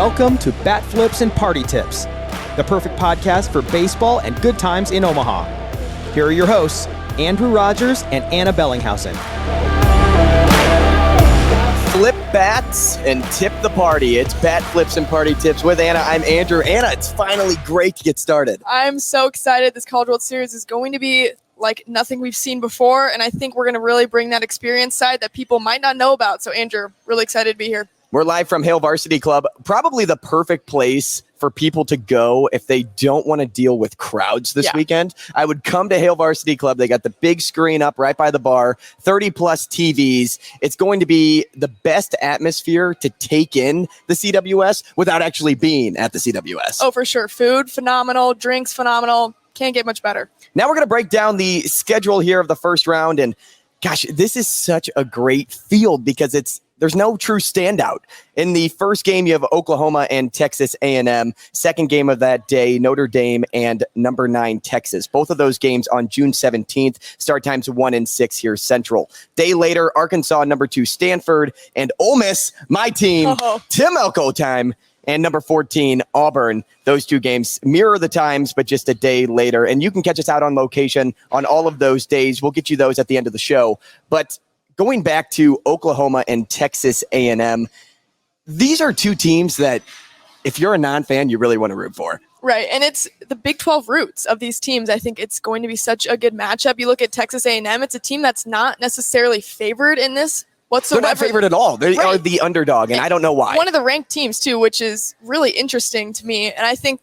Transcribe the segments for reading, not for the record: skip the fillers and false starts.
Welcome to Bat Flips and Party Tips, the perfect podcast for baseball and good times in Omaha. Here are your hosts, Andrew Rogers and Anna Bellinghausen. Flip bats and tip the party. It's Bat Flips and Party Tips with Anna. I'm Andrew. Anna, it's finally great to get started. I'm so excited. This College World Series is going to be like nothing we've seen before, and I think we're going to really bring that experience side that people might not know about. So, Andrew, really excited to be here. We're live from Hale Varsity Club, probably the perfect place for people to go if they don't want to deal with crowds this weekend. I would come to Hale Varsity Club. They got the big screen up right by the bar, 30-plus TVs. It's going to be the best atmosphere to take in the CWS without actually being at the CWS. Oh, for sure. Food, phenomenal. Drinks, phenomenal. Can't get much better. Now we're going to break down the schedule here of the first round. And, gosh, this is such a great field because there's no true standout. In the first game, you have Oklahoma and Texas A&M. Second game of that day, Notre Dame and number 9 Texas. Both of those games on June 17th. Start times 1 and 6 here Central. Day later, Arkansas, number 2 Stanford, and Ole Miss, my team, Tim Elko time, and number 14 Auburn. Those two games mirror the times, but just a day later. And you can catch us out on location on all of those days. We'll get you those at the end of the show. But going back to Oklahoma and Texas A&M, these are two teams that if you're a non-fan, you really want to root for. Right, and it's the Big 12 roots of these teams. I think it's going to be such a good matchup. You look at Texas A&M, it's a team that's not necessarily favored in this whatsoever. They're not favored at all. They are the underdog, and I don't know why. One of the ranked teams, too, which is really interesting to me, and I think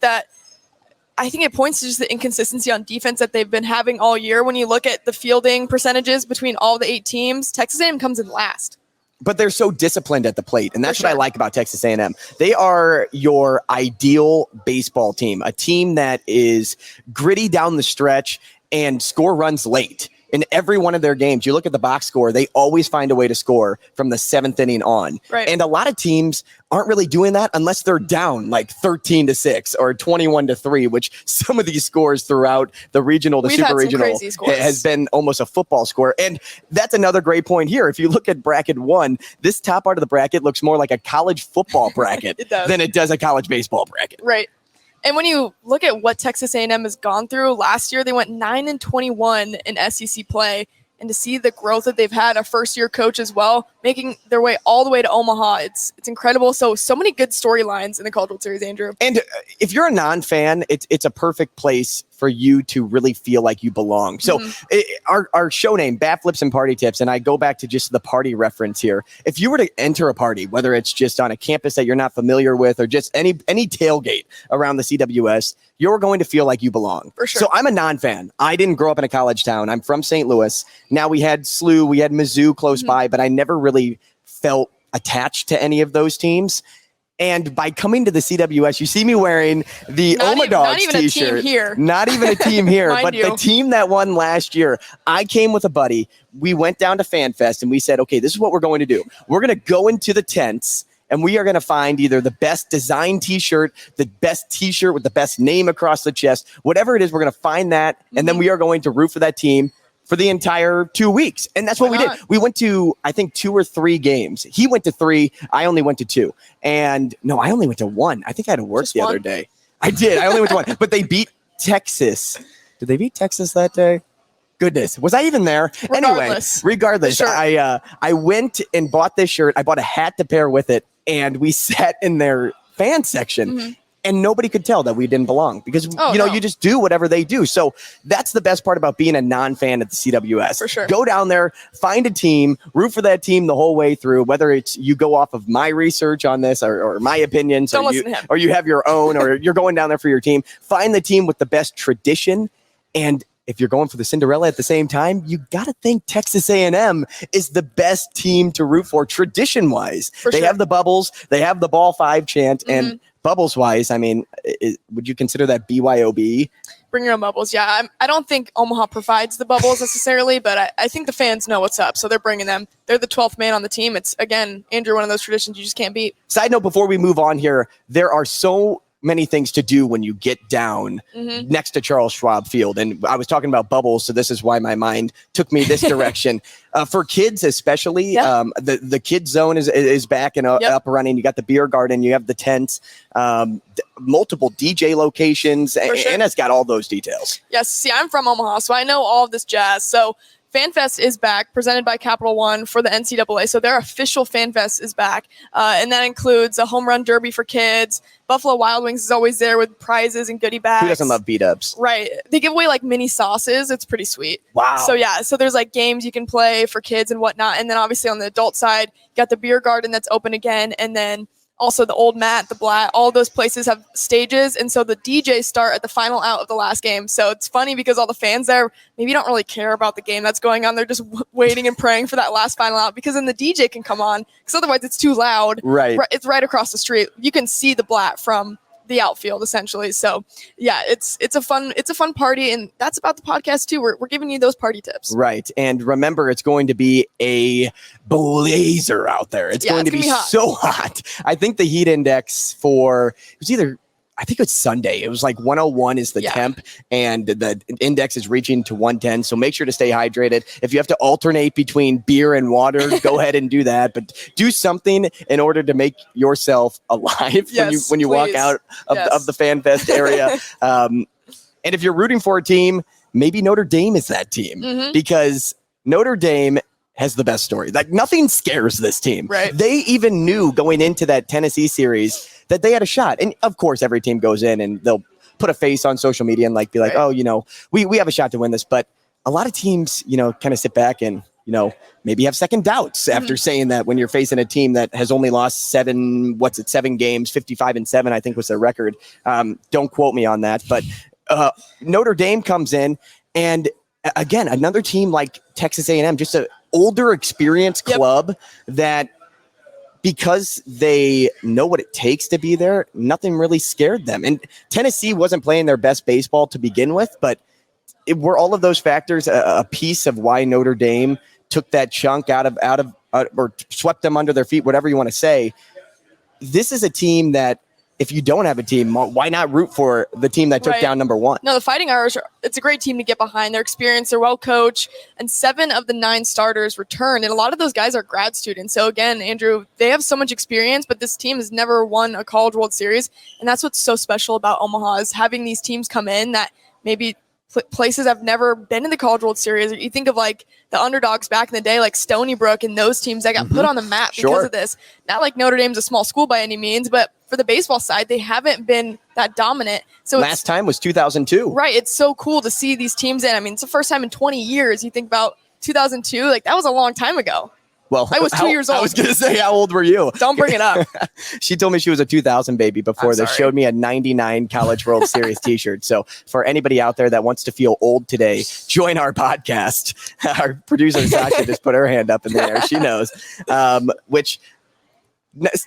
it points to just the inconsistency on defense that they've been having all year. When you look at the fielding percentages between all the 8 teams, Texas A&M comes in last. But they're so disciplined at the plate, and that's what I like about Texas A&M. They are your ideal baseball team, a team that is gritty down the stretch and score runs late. In every one of their games, you look at the box score, they always find a way to score from the 7th inning on. Right. And a lot of teams aren't really doing that unless they're down like 13-6 or 21-3, which some of these scores throughout the regional, the super regional has been almost a football score. And that's another great point here. If you look at bracket 1, this top part of the bracket looks more like a college football bracket than it does a college baseball bracket. Right. And when you look at what Texas A&M has gone through, last year they went 9-21 in SEC play. And to see the growth that they've had, a first-year coach as well, making their way all the way to Omaha, it's incredible. So many good storylines in the College World Series, Andrew. And if you're a non-fan, it's a perfect place for you to really feel like you belong. So our show name, Bat Flips and Party Tips, and I go back to just the party reference here. If you were to enter a party, whether it's just on a campus that you're not familiar with or just any tailgate around the CWS, you're going to feel like you belong. For sure. So I'm a non-fan. I didn't grow up in a college town. I'm from St. Louis. Now we had SLU, we had Mizzou close by, but I never really felt attached to any of those teams. And by coming to the CWS, you see me wearing the Oma Dogs t-shirt. Not even a team here, but the team that won last year. I came with a buddy. We went down to FanFest and we said, okay, this is what we're going to do. We're going to go into the tents and we are going to find either the best design t-shirt, the best t-shirt with the best name across the chest, whatever it is, we're going to find that. And then we are going to root for that team for the entire 2 weeks. And that's what we did. We went to, I think, 2 or 3 games. He went to 3. I only went to 2. And no, I only went to 1. I think I had to work just the other day. I did. I only went to 1. But they beat Texas. Did they beat Texas that day? Goodness. Was I even there? Regardless. Sure. I went and bought this shirt. I bought a hat to pair with it. And we sat in their fan section. And nobody could tell that we didn't belong because, you just do whatever they do. So that's the best part about being a non-fan at the CWS. For sure. Go down there, find a team, root for that team the whole way through, whether it's you go off of my research on this or my opinions or you have your own or you're going down there for your team. Find the team with the best tradition. And if you're going for the Cinderella at the same time, you got to think Texas A&M is the best team to root for tradition-wise. They have the bubbles. They have the Ball 5 chant. And bubbles-wise, I mean, would you consider that BYOB? Bring your own bubbles. Yeah, I don't think Omaha provides the bubbles necessarily, but I think the fans know what's up, so they're bringing them. They're the 12th man on the team. It's, again, Andrew, one of those traditions you just can't beat. Side note, before we move on here, there are so many things to do when you get down next to Charles Schwab Field. And I was talking about bubbles, so this is why my mind took me this direction. For kids especially, the kids zone is back and up and running. You got the beer garden, you have the tents, multiple DJ locations, and Anna's got all those details. Yes, see, I'm from Omaha, so I know all of this jazz. So FanFest is back, presented by Capital One for the NCAA. So their official FanFest is back. And that includes a home run derby for kids. Buffalo Wild Wings is always there with prizes and goodie bags. Who doesn't love beat-ups? Right. They give away like mini sauces. It's pretty sweet. Wow. So yeah, so there's like games you can play for kids and whatnot. And then obviously on the adult side, you got the beer garden that's open again. And then also the Old Matt, the Blatt, all those places have stages. And so the DJs start at the final out of the last game. So it's funny because all the fans there maybe don't really care about the game that's going on. They're just waiting and praying for that last final out because then the DJ can come on because otherwise it's too loud. Right. It's right across the street. You can see the Blatt from the outfield essentially. So yeah, it's a fun party, and that's about the podcast too. We're giving you those party tips. Right. And remember, it's going to be a blazer out there. It's going to be so hot. I think the heat index I think it's Sunday. It was like 101 is the temp, and the index is reaching to 110. So make sure to stay hydrated. If you have to alternate between beer and water, go ahead and do that. But do something in order to make yourself alive when you walk out of the FanFest area. And if you're rooting for a team, maybe Notre Dame is that team because Notre Dame has the best story. Like nothing scares this team. Right. They even knew going into that Tennessee series that they had a shot. And of course, every team goes in and they'll put a face on social media and be like, oh, we have a shot to win this. But a lot of teams, kind of sit back and, maybe have second doubts after saying that when you're facing a team that has only lost 7 games, 55-7, I think was their record. Don't quote me on that. But Notre Dame comes in, and again, another team like Texas A&M, just an older, experienced club that, because they know what it takes to be there, nothing really scared them. And Tennessee wasn't playing their best baseball to begin with, but were all of those factors a piece of why Notre Dame took that chunk out of or swept them under their feet, whatever you want to say. This is a team that, if you don't have a team, why not root for the team that took down number 1? No, the Fighting Irish, it's a great team to get behind. They're experienced, they're well coached, and 7 of the 9 starters returned. And a lot of those guys are grad students. So again, Andrew, they have so much experience, but this team has never won a College World Series. And that's what's so special about Omaha, is having these teams come in that maybe places have never been in the College World Series. You think of like the underdogs back in the day, like Stony Brook and those teams that got put on the map because of this. Not like Notre Dame's a small school by any means, but for the baseball side, they haven't been that dominant. So last time was 2002. Right. It's so cool to see these teams in. I mean, it's the first time in 20 years. You think about 2002, like that was a long time ago. Well, I was 2 years old. I was going to say, how old were you? Don't bring it up. She told me she was a 2000 baby before this. Showed me a 99 College World Series t-shirt. So for anybody out there that wants to feel old today, join our podcast. Our producer, Sasha, just put her hand up in the air. She knows, which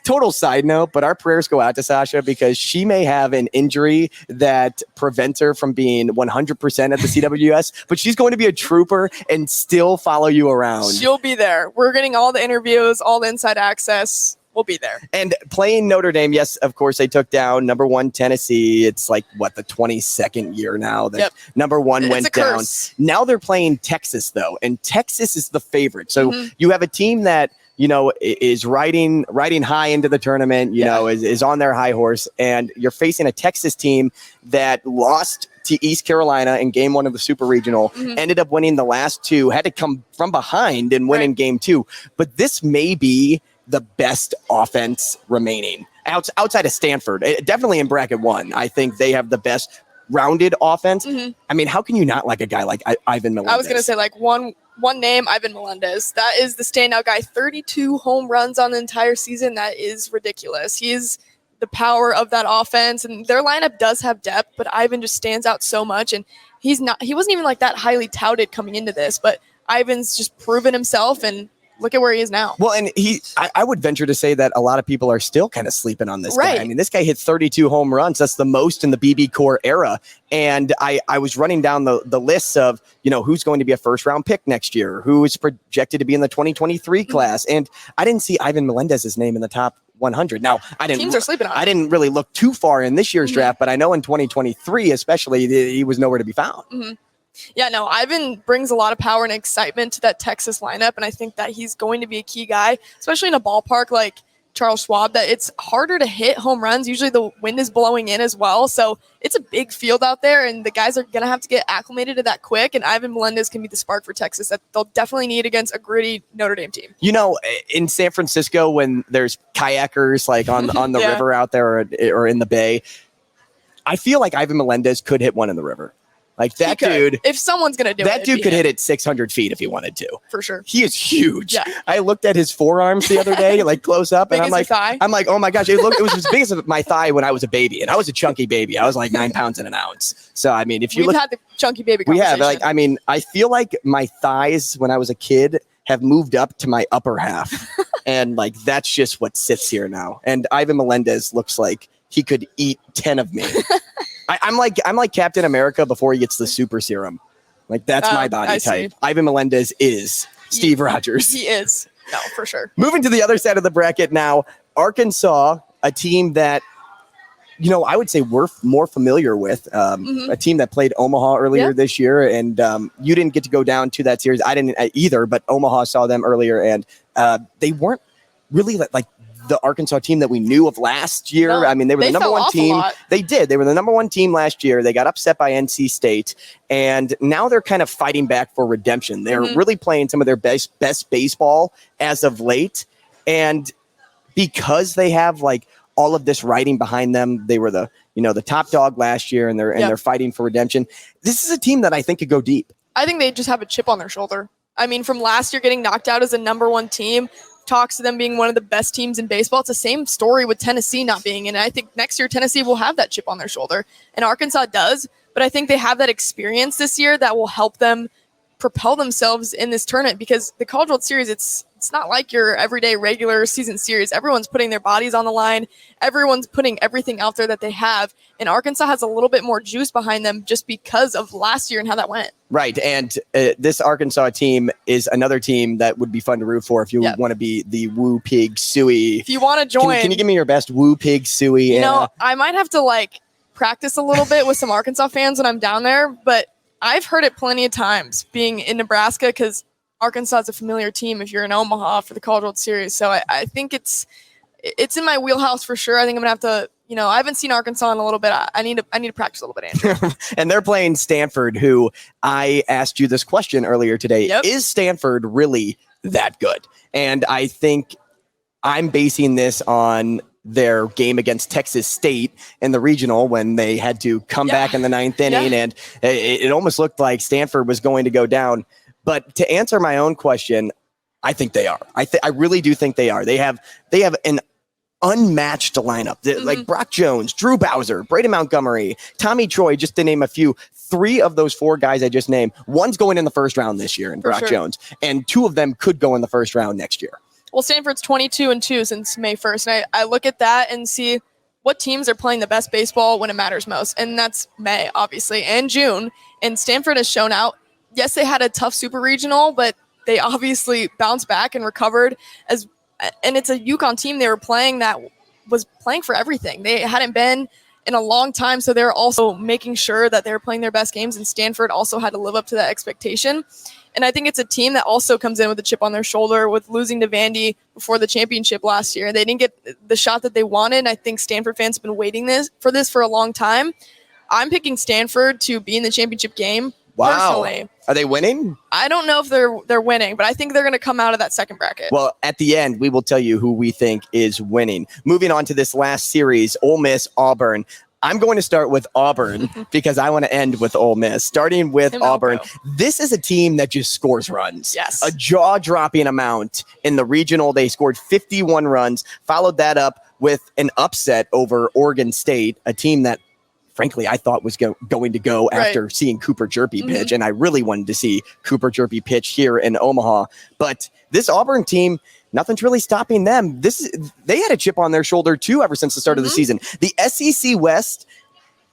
total side note, but our prayers go out to Sasha because she may have an injury that prevents her from being 100% at the CWS, but she's going to be a trooper and still follow you around. She'll be there. We're getting all the interviews, all the inside access. We'll be there. And playing Notre Dame, yes, of course, they took down number 1 Tennessee. It's like, the 22nd year now that number 1 went down. Curse. Now they're playing Texas, though, and Texas is the favorite. So you have a team that, is riding high into the tournament, is on their high horse. And you're facing a Texas team that lost to East Carolina in game 1 of the Super Regional, ended up winning the last 2, had to come from behind and win in game 2. But this may be the best offense remaining outside of Stanford. Definitely in bracket 1. I think they have the best rounded offense. I mean, how can you not like a guy like Ivan Melendez? I was going to say one name, Ivan Melendez. That is the standout guy. 32 home runs on the entire season. That is ridiculous. He's the power of that offense, and their lineup does have depth, but Ivan just stands out so much. And he wasn't even like that highly touted coming into this, but Ivan's just proven himself, and look at where he is now. Well, and I would venture to say that a lot of people are still kind of sleeping on this guy. I mean, this guy hit 32 home runs. That's the most in the BB Core era. And I was running down the lists of, who's going to be a first round pick next year, who is projected to be in the 2023 class. And I didn't see Ivan Melendez's name in the top 100. Now, teams are sleeping on it. I didn't really look too far in this year's draft, but I know in 2023, especially, he was nowhere to be found. Mm-hmm. Yeah, no, Ivan brings a lot of power and excitement to that Texas lineup, and I think that he's going to be a key guy, especially in a ballpark like Charles Schwab, that it's harder to hit home runs. Usually the wind is blowing in as well, so it's a big field out there, and the guys are going to have to get acclimated to that quick, and Ivan Melendez can be the spark for Texas that they'll definitely need against a gritty Notre Dame team. In San Francisco, when there's kayakers like on the river out there or in the bay, I feel like Ivan Melendez could hit one in the river. Like that dude, if someone's going to do that dude could hit it 600 feet if he wanted to. For sure. He is huge. Yeah. I looked at his forearms the other day, like close up, and I'm like, oh my gosh, it was as big as my thigh when I was a baby, and I was a chunky baby. I was like 9 pounds and an ounce. So I mean, if you We've had the chunky baby conversation. We have. I feel like my thighs when I was a kid have moved up to my upper half, and like that's just what sits here now. And Ivan Melendez looks like he could eat 10 of me. I'm like Captain America before he gets the super serum. Like that's my body type. Ivan Melendez is Steve Rogers. He is. No, for sure. Moving to the other side of the bracket now, Arkansas, a team that, I would say we're more familiar with, a team that played Omaha earlier this year. And you didn't get to go down to that series. I didn't either, but Omaha saw them earlier, and they weren't really like the Arkansas team that we knew of last year. No, I mean, they were the number one team. They did. They were the number one team last year. They got upset by NC State, and now they're kind of fighting back for redemption. They're really playing some of their best baseball as of late, and because they have like all of this riding behind them, they were the top dog last year, and they're fighting for redemption. This is a team that I think could go deep. I think they just have a chip on their shoulder. I mean, from last year getting knocked out as a number one team, talks to them being one of the best teams in baseball. It's the same story with Tennessee not being in. And I think next year Tennessee will have that chip on their shoulder, and Arkansas does. But I think they have that experience this year that will help them propel themselves in this tournament, because the College World Series, it's not like your everyday regular season series. Everyone's putting their bodies on the line. Everyone's putting everything out there that they have. And Arkansas has a little bit more juice behind them just because of last year and how that went. Right. And this Arkansas team is another team that would be fun to root for if you want to be the Woo Pig Suey. If you want to join. Can you give me your best Woo Pig Suey? I might have to practice a little bit with some Arkansas fans when I'm down there, but I've heard it plenty of times being in Nebraska, because Arkansas is a familiar team if you're in Omaha for the College World Series. So I think it's in my wheelhouse for sure. I think I'm going to have to, I haven't seen Arkansas in a little bit. I need to practice a little bit, Andrew. And they're playing Stanford, who I asked you this question earlier today. Yep. Is Stanford really that good? And I think I'm basing this on their game against Texas State in the regional when they had to come back in the 9th inning, and it almost looked like Stanford was going to go down. But to answer my own question, I think they are. I really do think they are. They have an unmatched lineup. Like Brock Jones, Drew Bowser, Braden Montgomery, Tommy Troy, just to name a few. 3 of those 4 guys I just named, one's going in the first round this year in Brock Jones, and 2 of them could go in the first round next year. Well, Stanford's 22-2 since May 1st, and I look at that and see what teams are playing the best baseball when it matters most, and that's May, obviously, and June. And Stanford has shown out. Yes, they had a tough super regional, but they obviously bounced back and recovered. And it's a UConn team they were playing that was playing for everything. They hadn't been in a long time, so they're also making sure that they're playing their best games, and Stanford also had to live up to that expectation. And I think it's a team that also comes in with a chip on their shoulder with losing to Vandy before the championship last year. They didn't get the shot that they wanted. I think Stanford fans have been waiting for this for a long time. I'm picking Stanford to be in the championship game. Wow. Personally. Are they winning? I don't know if they're winning, but I think they're going to come out of that second bracket. Well, at the end, we will tell you who we think is winning. Moving on to this last series, Ole Miss, Auburn. I'm going to start with Auburn because I want to end with Ole Miss. Starting with Auburn, this is a team that just scores runs. Yes. A jaw-dropping amount. In the regional, they scored 51 runs, followed that up with an upset over Oregon State, a team that frankly, I thought was going to go after seeing Cooper Jerpy pitch. And I really wanted to see Cooper Jerpy pitch here in Omaha. But this Auburn team, nothing's really stopping them. They had a chip on their shoulder, too, ever since the start of the season. The SEC West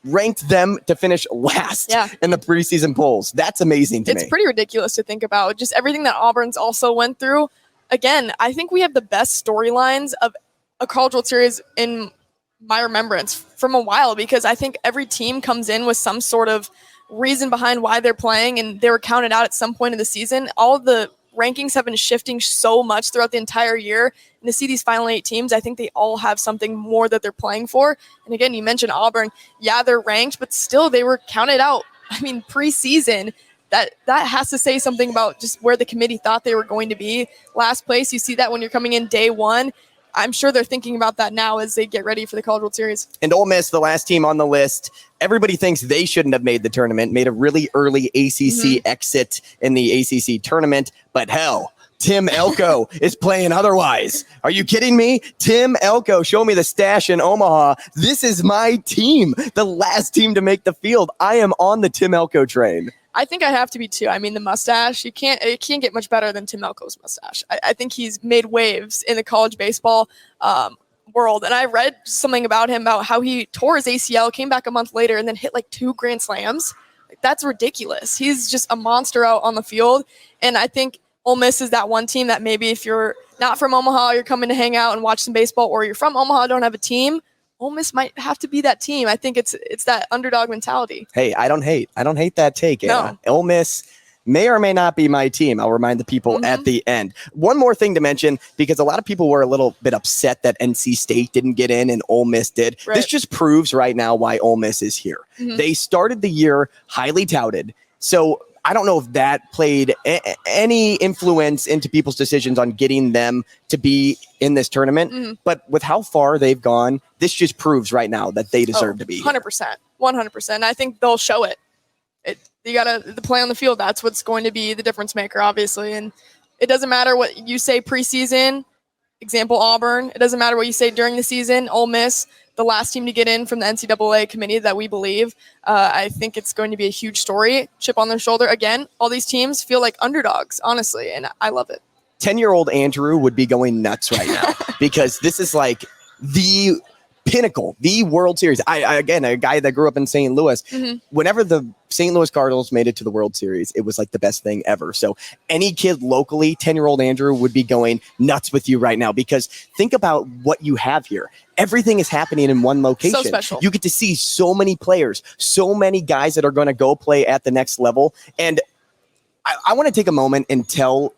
ranked them to finish last in the preseason polls. That's amazing to me. It's pretty ridiculous to think about. Just everything that Auburn's also went through. Again, I think we have the best storylines of a College World Series in my remembrance from a while, because I think every team comes in with some sort of reason behind why they're playing, and they were counted out at some point in the season. All of the rankings have been shifting so much throughout the entire year, and to see these final 8 teams, I think they all have something more that they're playing for. And again, you mentioned Auburn. Yeah, they're ranked, but still they were counted out. I mean, preseason, that has to say something about just where the committee thought they were going to be. Last place, you see that when you're coming in day one. I'm sure they're thinking about that now as they get ready for the College World Series. And Ole Miss, the last team on the list, everybody thinks they shouldn't have made the tournament, made a really early ACC exit in the ACC tournament. But hell, Tim Elko is playing otherwise. Are you kidding me? Tim Elko, show me the stash in Omaha. This is my team, the last team to make the field. I am on the Tim Elko train. I think I have to be too. I mean, the mustache, it can't get much better than Tim Elko's mustache. I think he's made waves in the college baseball world. And I read something about him, about how he tore his ACL, came back a month later, and then hit like 2 grand slams. Like, that's ridiculous. He's just a monster out on the field. And I think Ole Miss is that one team that maybe if you're not from Omaha, you're coming to hang out and watch some baseball, or you're from Omaha, don't have a team, Ole Miss might have to be that team. I think it's that underdog mentality. Hey, I don't hate that take. No. Ole Miss may or may not be my team. I'll remind the people at the end. One more thing to mention, because a lot of people were a little bit upset that NC State didn't get in and Ole Miss did. Right. This just proves right now why Ole Miss is here. They started the year highly touted. So I don't know if that played any influence into people's decisions on getting them to be in this tournament. But with how far they've gone, this just proves right now that they deserve to be 100%. 100%. I think they'll show it. You got to play on the field. That's what's going to be the difference maker, obviously. And it doesn't matter what you say preseason, example Auburn. It doesn't matter what you say during the season, Ole Miss, the last team to get in from the NCAA committee that we believe. I think it's going to be a huge story, chip on their shoulder. Again, all these teams feel like underdogs, honestly, and I love it. 10-year-old Andrew would be going nuts right now because this is like the pinnacle, the World Series. Again, a guy that grew up in St. Louis, whenever the St. Louis Cardinals made it to the World Series, it was like the best thing ever. So any kid locally, 10-year-old Andrew would be going nuts with you right now, because think about what you have here. Everything is happening in one location. So special. You get to see so many players, so many guys that are going to go play at the next level. And I want to take a moment and tell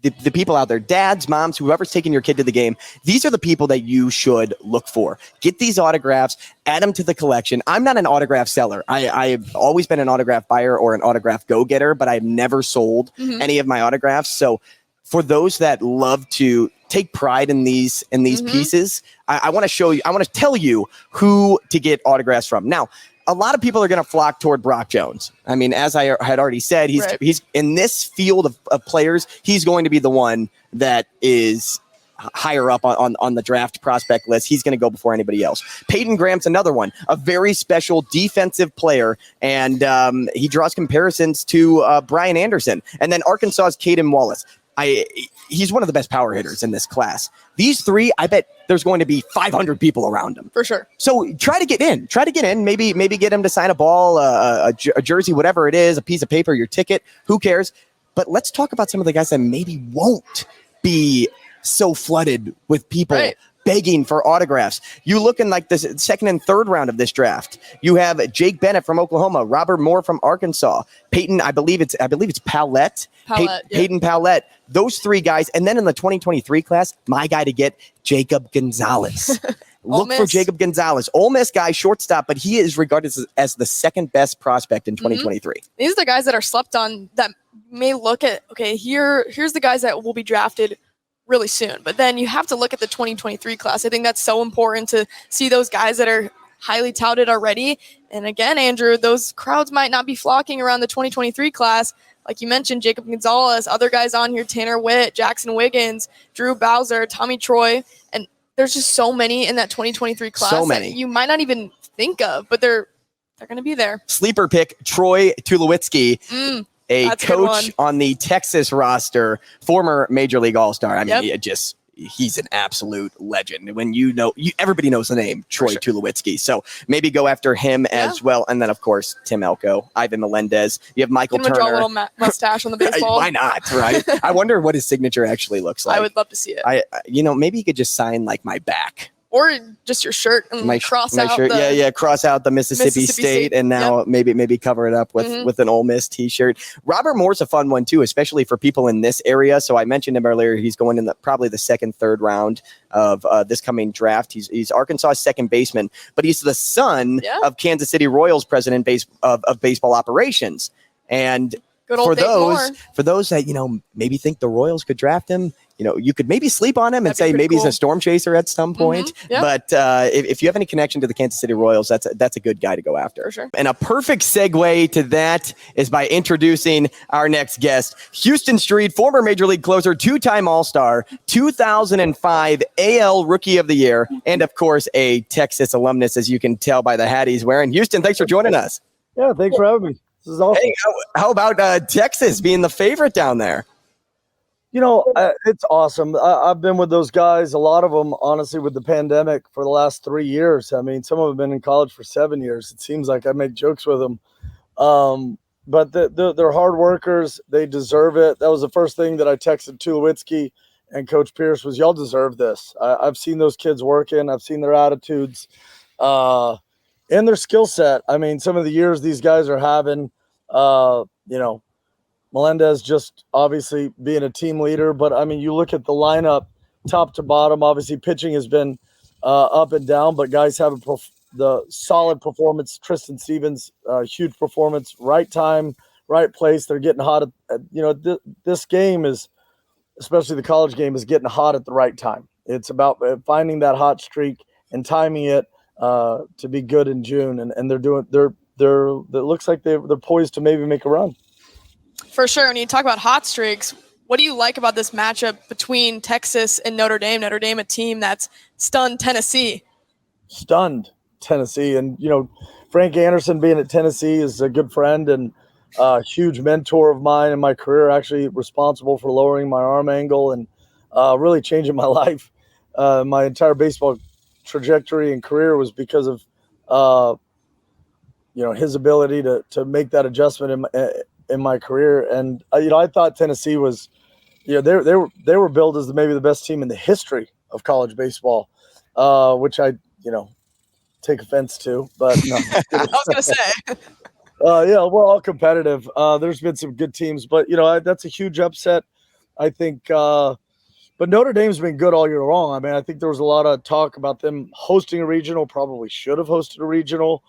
the people out there, dads, moms, whoever's taking your kid to the game, these are the people that you should look for. Get these autographs, add them to the collection. I'm not an autograph seller. I've always been an autograph buyer or an autograph go-getter, but I've never sold any of my autographs. So for those that love to take pride in these pieces, I want to show you, I want to tell you who to get autographs from. Now, a lot of people are going to flock toward Brock Jones. I mean, as I had already said, he's in this field of players, he's going to be the one that is higher up on the draft prospect list. He's going to go before anybody else. Peyton Graham's another one, a very special defensive player, and he draws comparisons to Brian Anderson. And then Arkansas's Caden Wallace. He's one of the best power hitters in this class. These three, I bet there's going to be 500 people around him. For sure. So try to get in. Maybe get him to sign a ball, a jersey, whatever it is, a piece of paper, your ticket. Who cares? But let's talk about some of the guys that maybe won't be so flooded with people begging for autographs. You look in like the second and third round of this draft. You have Jake Bennett from Oklahoma, Robert Moore from Arkansas, Peyton, I believe it's Pallette. Peyton Pallette. Those three guys. And then in the 2023 class, my guy to get, Jacob Gonzalez. Look for Jacob Gonzalez. Ole Miss guy, shortstop, but he is regarded as the second best prospect in 2023. These are the guys that are slept on that may look at, okay, here's the guys that will be drafted really soon. But then you have to look at the 2023 class. I think that's so important to see those guys that are highly touted already. And again, Andrew, those crowds might not be flocking around the 2023 class. Like you mentioned, Jacob Gonzalez, other guys on here, Tanner Witt, Jackson Wiggins, Drew Bowser, Tommy Troy. And there's just so many in that 2023 class that you might not even think of, but they're they're going to be there. Sleeper pick, Troy Tulowitzki, a coach on the Texas roster, former Major League All-Star. I mean, he's an absolute legend. When everybody knows the name Troy Tulowitzki. So maybe go after him as well. And then, of course, Tim Elko, Ivan Melendez. You have Michael Turner. Draw a little mustache on the baseball. Why not, right? I wonder what his signature actually looks like. I would love to see it. Maybe he could just sign like my back. Or just your shirt and cross out shirt. Cross out the Mississippi State and now maybe cover it up with an Ole Miss t-shirt. Robert Moore's a fun one too, especially for people in this area. So I mentioned him earlier. He's going in probably the second, third round of this coming draft. He's Arkansas's second baseman, but he's the son of Kansas City Royals president of baseball operations. And for those that maybe think the Royals could draft him, you could maybe sleep on him and say maybe he's a storm chaser at some point. But if you have any connection to the Kansas City Royals, that's a good guy to go after. For sure. And a perfect segue to that is by introducing our next guest, Huston Street, former Major League closer, two-time All-Star, 2005 AL Rookie of the Year, and of course a Texas alumnus, as you can tell by the hat he's wearing. Huston, thanks for joining us. Yeah, thanks for having me. This is awesome. Hey, how about Texas being the favorite down there? It's awesome. I've been with those guys, a lot of them, honestly, with the pandemic for the last 3 years. I mean, some of them have been in college for 7 years. It seems like I make jokes with them. But they're hard workers. They deserve it. That was the first thing that I texted Tulowitzki and Coach Pierce was, y'all deserve this. I've seen those kids working. I've seen their attitudes and their skill set. I mean, some of the years these guys are having, Melendez just obviously being a team leader. But, I mean, you look at the lineup top to bottom. Obviously, pitching has been up and down, but guys have the solid performance. Tristan Stevens, huge performance, right time, right place. They're getting hot. This game is, especially the college game, is getting hot at the right time. It's about finding that hot streak and timing it to be good in June. And it looks like they're poised to maybe make a run. For sure. When you talk about hot streaks, what do you like about this matchup between Texas and Notre Dame? Notre Dame, a team that's stunned Tennessee. And, Frank Anderson being at Tennessee is a good friend and a huge mentor of mine in my career, actually responsible for lowering my arm angle and really changing my life. My entire baseball trajectory and career was because of, his ability to make that adjustment in my career. And, I thought Tennessee was, they were billed as maybe the best team in the history of college baseball, which I, take offense to, but no. I was going to say. We're all competitive. There's been some good teams, but, that's a huge upset, I think. But Notre Dame's been good all year long. I mean, I think there was a lot of talk about them hosting a regional, probably should have hosted a regional.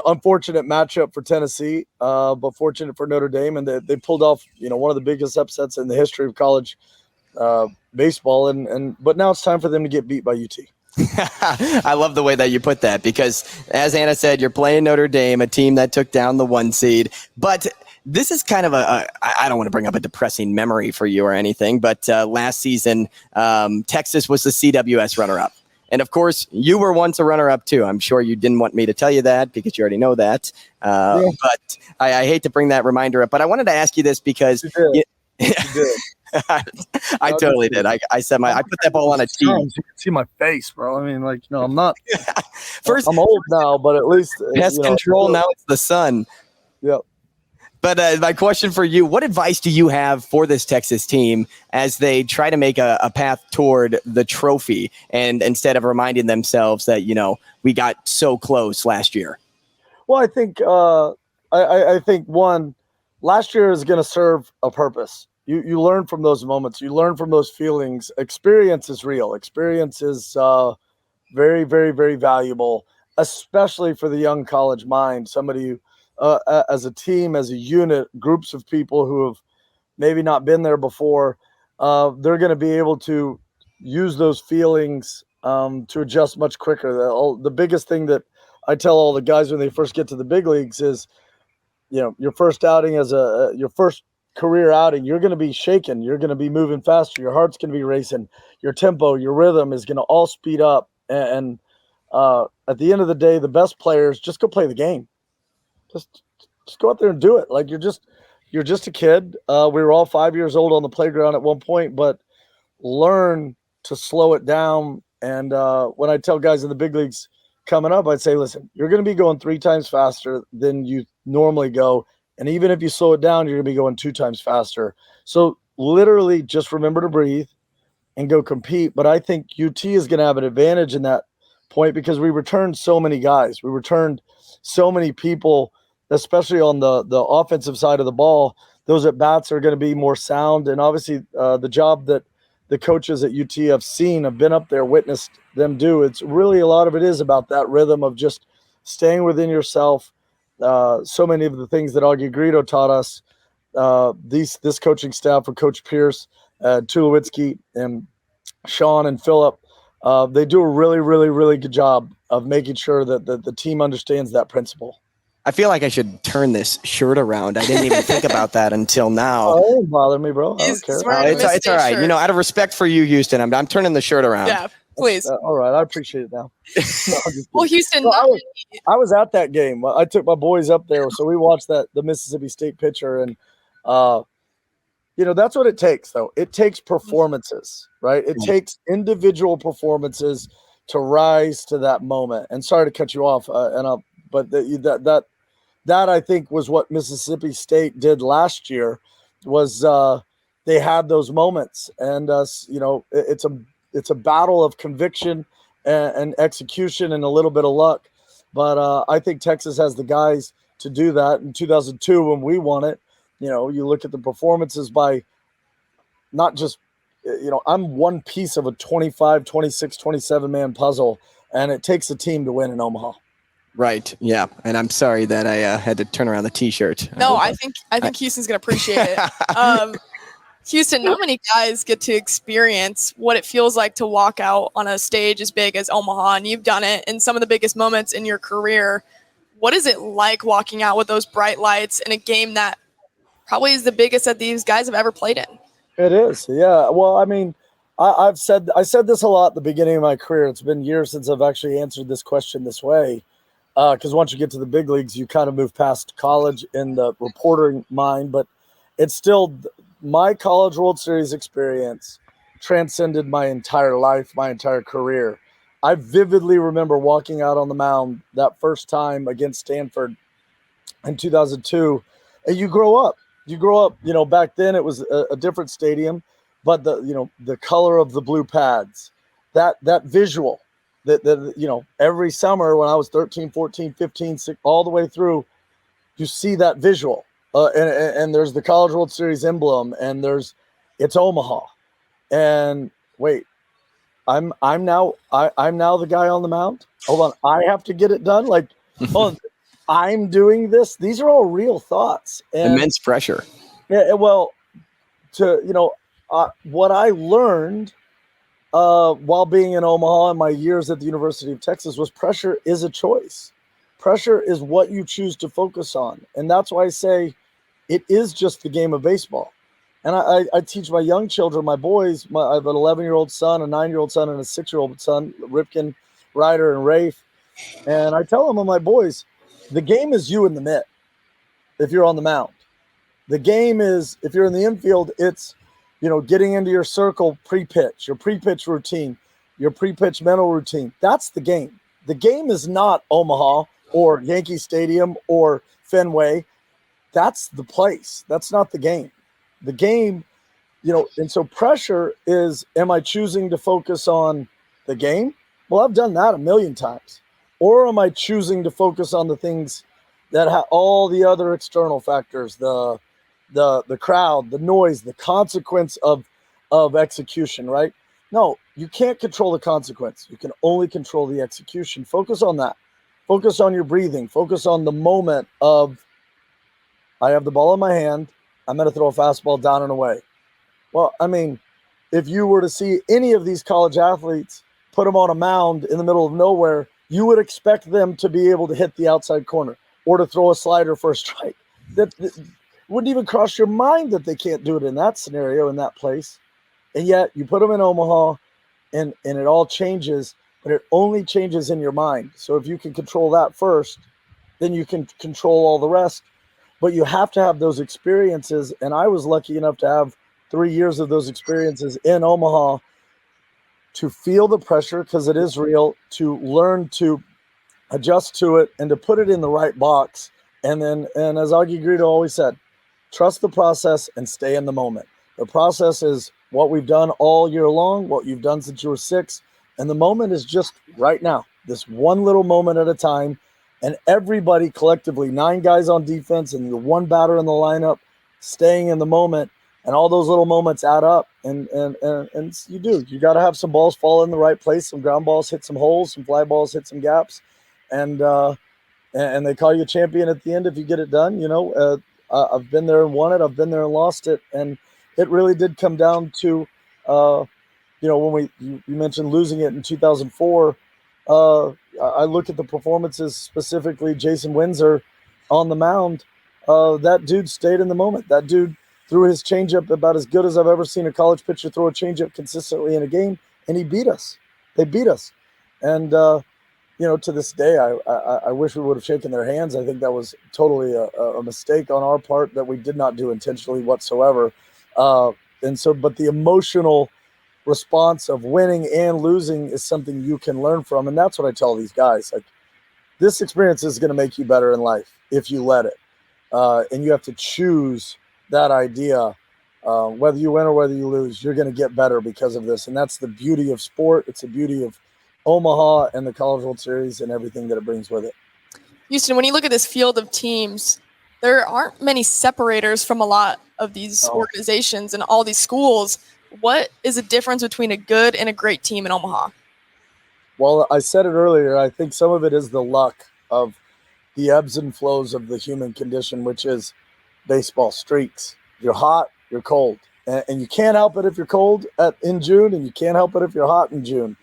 Unfortunate matchup for Tennessee, but fortunate for Notre Dame. And they pulled off, one of the biggest upsets in the history of college baseball. But now it's time for them to get beat by UT. I love the way that you put that because, as Anna said, you're playing Notre Dame, a team that took down the 1 seed. But this is kind of I don't want to bring up a depressing memory for you or anything, but last season, Texas was the CWS runner-up. And, of course, you were once a runner-up, too. I'm sure you didn't want me to tell you that because you already know that. But I hate to bring that reminder up. But I wanted to ask you this because you did. I totally did. I said I put that ball on a tee. You can see my face, bro. I mean, I'm not. First, I'm old now, but at least pest control. Now it's the sun. Yep. But my question for you: what advice do you have for this Texas team as they try to make a path toward the trophy, and instead of reminding themselves that we got so close last year? Well, I think I think one, last year is going to serve a purpose. You learn from those moments. You learn from those feelings. Experience is real. Experience is very, very, very valuable, especially for the young college mind. Somebody who, as a team, as a unit, groups of people who have maybe not been there before, they're going to be able to use those feelings to adjust much quicker. The biggest thing that I tell all the guys when they first get to the big leagues is, your first outing your first career outing, you're going to be shaken. You're going to be moving faster. Your heart's going to be racing. Your tempo, your rhythm is going to all speed up. And At the end of the day, the best players just go play the game. Just go out there and do it. Like you're just a kid. We were all 5 years old on the playground at one point, but learn to slow it down. And when I tell guys in the big leagues coming up, I'd say, listen, you're going to be going 3 times faster than you normally go. And even if you slow it down, you're going to be going 2 times faster. So literally just remember to breathe and go compete. But I think UT is going to have an advantage in that point because we returned so many guys. We returned so many people, especially on the offensive side of the ball. Those at-bats are going to be more sound. And obviously the job that the coaches at UT have seen, have been up there, witnessed them do. It's really a lot of it is about that rhythm of just staying within yourself. So many of the things that Augie Grito taught us, this coaching staff for Coach Pierce, Tulowitzki, and Sean and Phillip, they do a really, really, really good job of making sure that the team understands that principle. I feel like I should turn this shirt around. I didn't even think about that until now. Oh, it don't bother me, bro. I don't care. It's all right. Shirt. You know, out of respect for you, Houston, I'm turning the shirt around. Yeah, please. All right, I appreciate it now. Well, Houston, No, I was at that game. I took my boys up there, so we watched the Mississippi State pitcher, and that's what it takes, though. It takes performances, right? It takes individual performances to rise to that moment. And sorry to cut you off, but that I think was what Mississippi State did last year. Was they had those moments, and it's a battle of conviction and execution and a little bit of luck. But I think Texas has the guys to do that. In 2002, when we won it, you look at the performances by not just, I'm one piece of a 25, 26, 27-man puzzle, and it takes a team to win in Omaha. Right. Yeah. And I'm sorry that I had to turn around the T-shirt. No, I think Houston's going to appreciate it. Houston, not many guys get to experience what it feels like to walk out on a stage as big as Omaha, and you've done it in some of the biggest moments in your career. What is it like walking out with those bright lights in a game that probably is the biggest that these guys have ever played in? It is. Yeah. Well, I mean, I said this a lot at the beginning of my career. It's been years since I've actually answered this question this way. Because once you get to the big leagues, you kind of move past college in the reporting mind, but it's still my College World Series experience transcended my entire life, my entire career. I vividly remember walking out on the mound that first time against Stanford in 2002, and you grow up. Back then it was a different stadium, but the color of the blue pads, that visual. That every summer when I was 13, 14, 15, 16, all the way through, you see that visual. And there's the College World Series emblem, and it's Omaha. And wait, I'm now the guy on the mound. Hold on, I have to get it done. Like, I'm doing this. These are all real thoughts. And, immense pressure. Yeah. Well, what I learned while being in Omaha and my years at the University of Texas was pressure is a choice. Pressure is what you choose to focus on. And that's why I say it is just the game of baseball. And I teach my young children, my boys, I have an 11-year-old son, a 9-year-old son, and a 6-year-old son, Ripken, Ryder, and Rafe. And I tell them, my boys, the game is you in the mitt if you're on the mound. The game is, if you're in the infield, it's getting into your circle pre-pitch, your pre-pitch routine, your pre-pitch mental routine. That's the game. The game is not Omaha or Yankee Stadium or Fenway. That's the place. That's not the game. The game, and so pressure is, am I choosing to focus on the game? Well, I've done that a million times. Or am I choosing to focus on the things that have all the other external factors, the crowd, the noise, the consequence of execution, right? No, you can't control the consequence. You can only control the execution. Focus on that. Focus on your breathing. Focus on the moment of, I have the ball in my hand. I'm going to throw a fastball down and away. Well, I mean, if you were to see any of these college athletes, put them on a mound in the middle of nowhere, you would expect them to be able to hit the outside corner or to throw a slider for a strike. That wouldn't even cross your mind that they can't do it in that scenario, in that place. And yet you put them in Omaha and it all changes. but it only changes in your mind. So if you can control that first, then you can control all the rest. But you have to have those experiences. And I was lucky enough to have 3 years of those experiences in Omaha to feel the pressure, because it is real, to learn to adjust to it and to put it in the right box. And as Augie Greedo always said, trust the process and stay in the moment. The process is what we've done all year long, what you've done since you were 6. And the moment is just right now, this one little moment at a time. And everybody collectively, 9 guys on defense and the 1 batter in the lineup, staying in the moment. And all those little moments add up. And you do. You got to have some balls fall in the right place, some ground balls hit some holes, some fly balls hit some gaps. And they call you a champion at the end if you get it done. I've been there and won it. I've been there and lost it. And it really did come down to, when you mentioned losing it in 2004, I look at the performances, specifically Jason Windsor on the mound. That dude stayed in the moment. That dude threw his changeup about as good as I've ever seen a college pitcher throw a changeup consistently in a game, and he beat us. They beat us. And, to this day, I wish we would have shaken their hands. I think that was totally a mistake on our part that we did not do intentionally whatsoever. But the emotional response of winning and losing is something you can learn from. And that's what I tell these guys. Like, this experience is going to make you better in life if you let it. And you have to choose that idea. Whether you win or whether you lose, you're going to get better because of this. And that's the beauty of sport. It's the beauty of Omaha and the College World Series and everything that it brings with it. Houston, when you look at this field of teams, there aren't many separators from a lot of these organizations and all these schools. What is the difference between a good and a great team in Omaha? Well, I said it earlier. I think some of it is the luck of the ebbs and flows of the human condition, which is baseball streaks. You're hot, you're cold. And you can't help it if you're cold in June, and you can't help it if you're hot in June.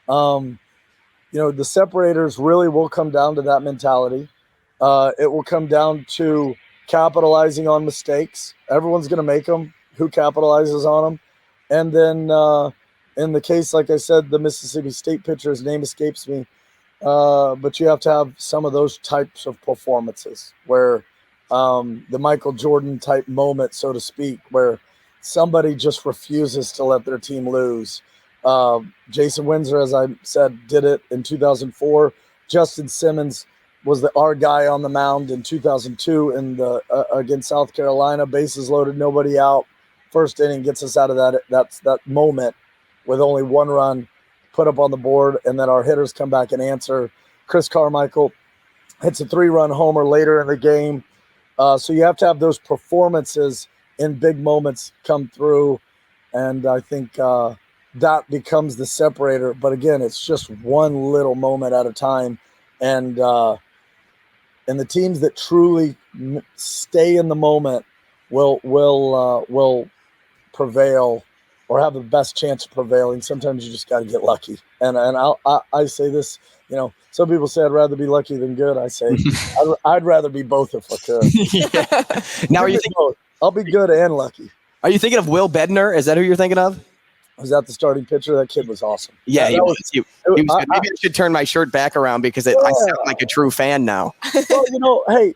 The separators really will come down to that mentality. It will come down to capitalizing on mistakes. Everyone's going to make them. Who capitalizes on them? And then in the case, like I said, the Mississippi State pitcher's name escapes me. But you have to have some of those types of performances where the Michael Jordan type moment, so to speak, where somebody just refuses to let their team lose. Jason Windsor, as I said, did it in 2004. Justin Simmons was our guy on the mound in 2002 against South Carolina. Bases loaded, nobody out. First inning gets us out of that moment with only 1 run put up on the board, and then our hitters come back and answer. Chris Carmichael hits a 3-run homer later in the game. So you have to have those performances in big moments come through, and I think that becomes the separator. But again, it's just one little moment at a time, and the teams that truly stay in the moment will prevail or have the best chance of prevailing. Sometimes you just got to get lucky. And I say this, some people say I'd rather be lucky than good. I say I'd rather be both if I could. Yeah. Now, are you thinking? I'll be good and lucky. Are you thinking of Will Bednar? Is that who you're thinking of? Was that the starting pitcher? That kid was awesome. Yeah, he was. He was good. Maybe I should turn my shirt back around because I sound like a true fan now. Well, hey,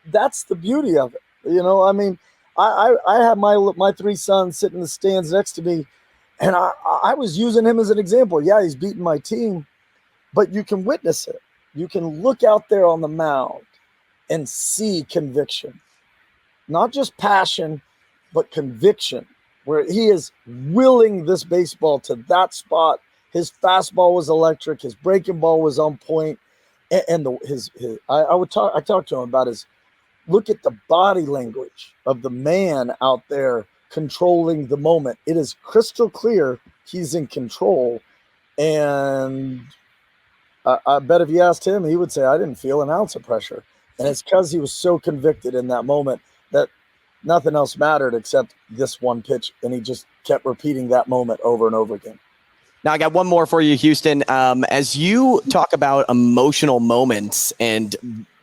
that's the beauty of it. I mean, I have my 3 sons sitting in the stands next to me, and I was using him as an example. Yeah, he's beating my team, but you can witness it. You can look out there on the mound and see conviction, not just passion, but conviction, where he is willing this baseball to that spot. His fastball was electric. His breaking ball was on point. And I talked to him about his, look at the body language of the man out there controlling the moment. It is crystal clear he's in control. And I bet if you asked him, he would say, I didn't feel an ounce of pressure. And it's because he was so convicted in that moment that nothing else mattered except this one pitch. And he just kept repeating that moment over and over again. Now, I got one more for you, Houston. As you talk about emotional moments and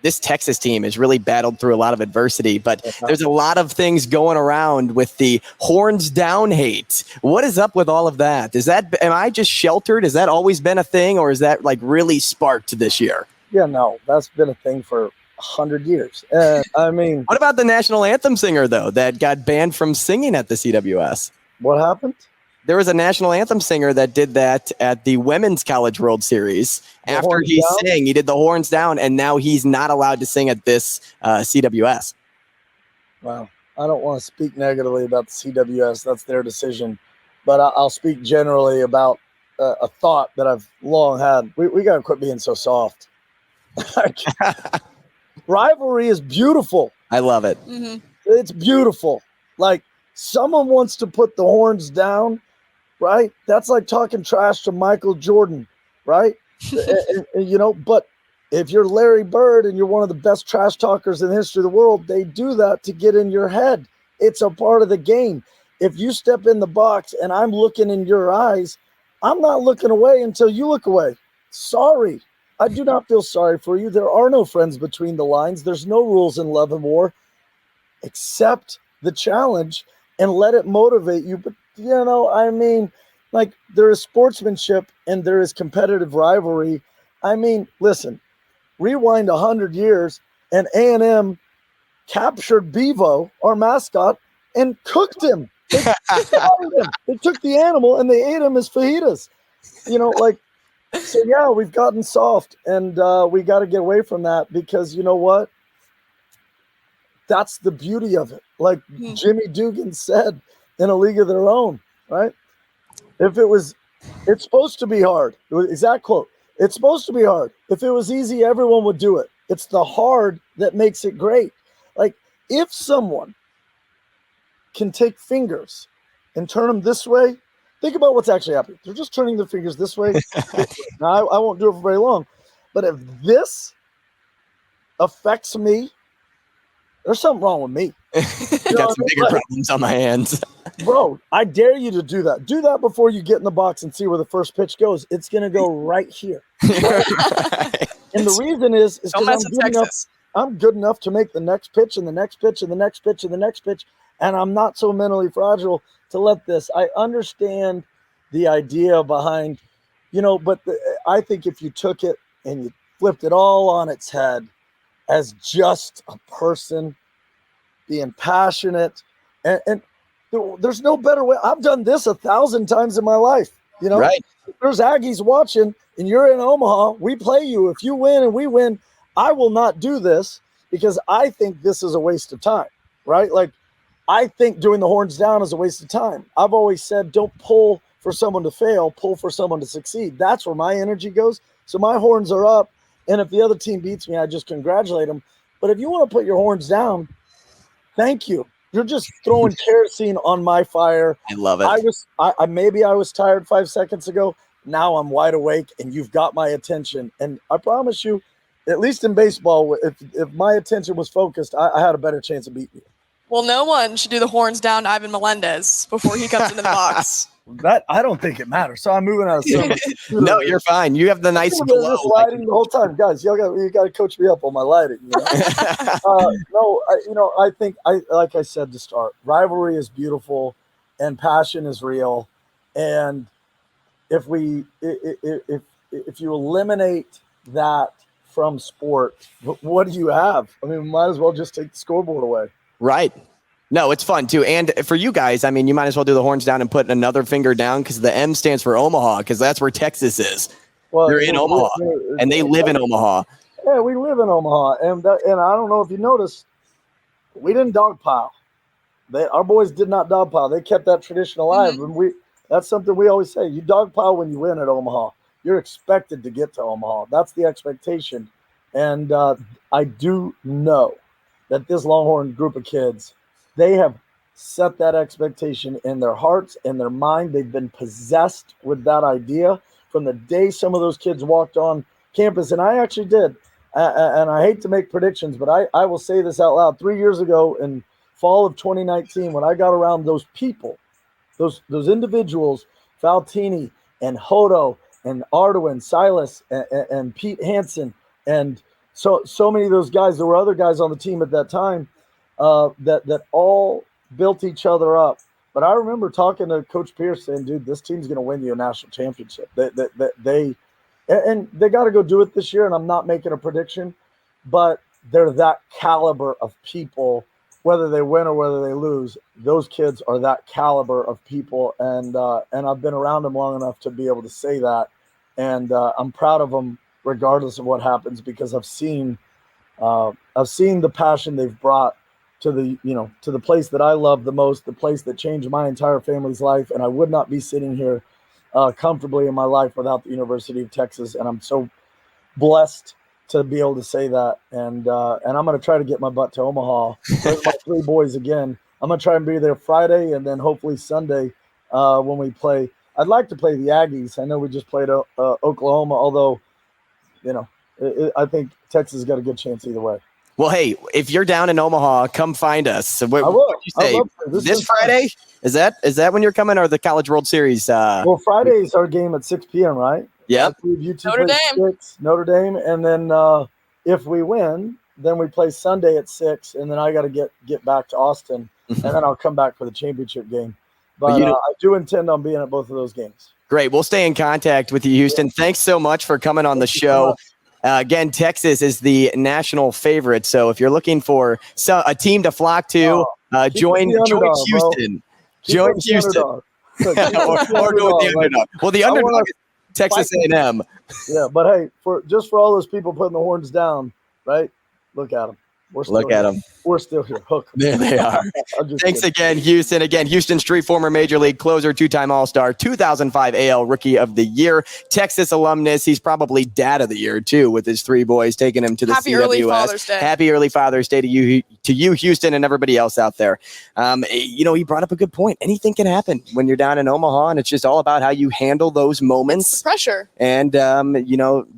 this Texas team has really battled through a lot of adversity, but there's a lot of things going around with the horns down hate. What is up with all of that? Am I just sheltered? Has that always been a thing, or is that like really sparked this year? Yeah, no, that's been a thing for 100 years. I mean, what about the national anthem singer though, that got banned from singing at the CWS? What happened? There was a national anthem singer that did that at the Women's College World Series. After he sang, he did the horns down, and now he's not allowed to sing at this CWS. Wow. I don't want to speak negatively about the CWS. That's their decision. But I'll speak generally about a thought that I've long had. We got to quit being so soft. Rivalry is beautiful. I love it. Mm-hmm. It's beautiful. Like, someone wants to put the horns down, right? That's like talking trash to Michael Jordan, right? and, but if you're Larry Bird and you're one of the best trash talkers in the history of the world, they do that to get in your head. It's a part of the game. If you step in the box and I'm looking in your eyes, I'm not looking away until you look away. Sorry. I do not feel sorry for you. There are no friends between the lines. There's no rules in love and war. Accept the challenge and let it motivate you. But, I mean, like, there is sportsmanship and there is competitive rivalry. I mean, listen, rewind 100 years and A&M captured Bevo, our mascot, and cooked him. They took the animal and they ate him as fajitas. So, yeah, we've gotten soft, and we got to get away from that because you know what? That's the beauty of it. Like Jimmy Dugan said, in A League of Their Own, right? It's supposed to be hard. Exact quote. It's supposed to be hard. If it was easy, everyone would do it. It's the hard that makes it great. Like, if someone can take fingers and turn them this way, think about what's actually happening. They're just turning their fingers this way. Now, I won't do it for very long. But if this affects me, there's something wrong with me. Got some bigger problems on my hands. Bro, I dare you to do that. Do that before you get in the box and see where the first pitch goes. It's going to go right here. And the reason is because I'm good enough to make the next pitch and the next pitch and the next pitch and the next pitch, and I'm not so mentally fragile to let this. I understand the idea behind, but I think if you took it and you flipped it all on its head as just a person being passionate, and there's no better way. I've done this 1,000 times in my life. Right. If there's Aggies watching and you're in Omaha, we play you. If you win and we win, I will not do this because I think this is a waste of time, right? Like, I think doing the horns down is a waste of time. I've always said, don't pull for someone to fail, pull for someone to succeed. That's where my energy goes. So my horns are up. And if the other team beats me, I just congratulate them. But if you want to put your horns down, thank you. You're just throwing kerosene on my fire. I love it. Maybe I was tired 5 seconds ago. Now I'm wide awake, and you've got my attention. And I promise you, at least in baseball, if my attention was focused, I had a better chance of beating you. Well, no one should do the horns down to Ivan Melendez before he comes into the box. That I don't think it matters. So I'm moving out of some. No, you're fine. You have the nice glow. Lighting the whole time, guys. You got to coach me up on my lighting. I think like I said to start, rivalry is beautiful, and passion is real. And if you eliminate that from sport, what do you have? I mean, we might as well just take the scoreboard away. Right. No, it's fun too. And for you guys, I mean, you might as well do the horns down and put another finger down because the M stands for Omaha because that's where Texas is. Well, they're in Omaha and they live in Omaha. Yeah, we live in Omaha. And I don't know if you noticed, we didn't dogpile. Our boys did not dogpile. They kept that tradition alive. Mm-hmm. And that's something we always say. You dogpile when you win at Omaha. You're expected to get to Omaha. That's the expectation. And I do know that this Longhorn group of kids, they have set that expectation in their hearts and their mind. They've been possessed with that idea from the day some of those kids walked on campus. And I actually did. And I hate to make predictions, but I will say this out loud. 3 years ago in fall of 2019, when I got around those people, those individuals, Faltini and Hodo and Ardoin, Silas and Pete Hansen and so many of those guys, there were other guys on the team at that time that all built each other up. But I remember talking to Coach Pierce saying, dude, this team's going to win you a national championship. They got to go do it this year, and I'm not making a prediction, but they're that caliber of people, whether they win or whether they lose. Those kids are that caliber of people, and I've been around them long enough to be able to say that, and I'm proud of them regardless of what happens, because I've seen the passion they've brought to the place that I love the most, the place that changed my entire family's life, and I would not be sitting here comfortably in my life without the University of Texas, and I'm so blessed to be able to say that. And I'm going to try to get my butt to Omaha with my 3 boys again. I'm going to try and be there Friday, and then hopefully Sunday when we play. I'd like to play the Aggies. I know we just played Oklahoma, although I think Texas has got a good chance either way. Well, hey, if you're down in Omaha, come find us. What will. you say? This Friday? Is that when you're coming, or the College World Series? Well, Friday is our game at 6 p.m., right? Yeah. Notre Dame. Notre Dame. And then if we win, then we play Sunday at 6, and then I got to get back to Austin, and then I'll come back for the championship game. But I do intend on being at both of those games. Great. We'll stay in contact with you, Houston. Thanks so much for coming on the show. Again, Texas is the national favorite. So if you're looking for a team to flock to, join Houston. Join Houston. or go with the underdog. Well, the underdog is Texas A&M. Yeah, but hey, for all those people putting the horns down, right? Look at them. We're still here. Hook. There they are. Thanks again, Houston. Again, Huston Street, former Major League closer, 2-time All-Star, 2005 AL Rookie of the Year, Texas alumnus. He's probably Dad of the Year, too, with his 3 boys taking him to the Happy CWS. Early Father's Day. Happy Early Father's Day to you, Houston, and everybody else out there. He brought up a good point. Anything can happen when you're down in Omaha, and it's just all about how you handle those moments. It's the pressure. And,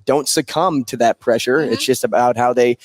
don't succumb to that pressure. Mm-hmm. It's just about how they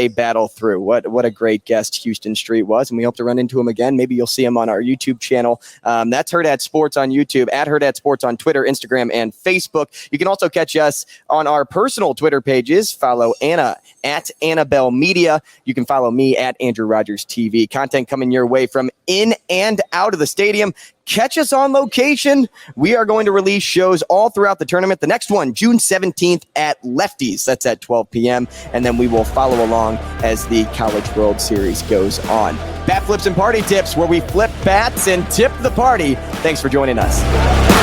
battle through. What a great guest Huston Street was, and we hope to run into him again. Maybe you'll see him on our YouTube channel. That's Hurrdat Sports on YouTube, at Hurrdat Sports on Twitter, Instagram, and Facebook. You can also catch us on our personal Twitter pages. Follow Anna at Annabelle Media. You can follow me at Andrew Rogers TV. Content coming your way from in and out of the stadium. Catch us on location. We are going to release shows all throughout the tournament. The next one, June 17th at Lefties. That's at 12 p.m. And then we will follow along as the College World Series goes on. Bat Flips and Party Tips, where we flip bats and tip the party. Thanks for joining us.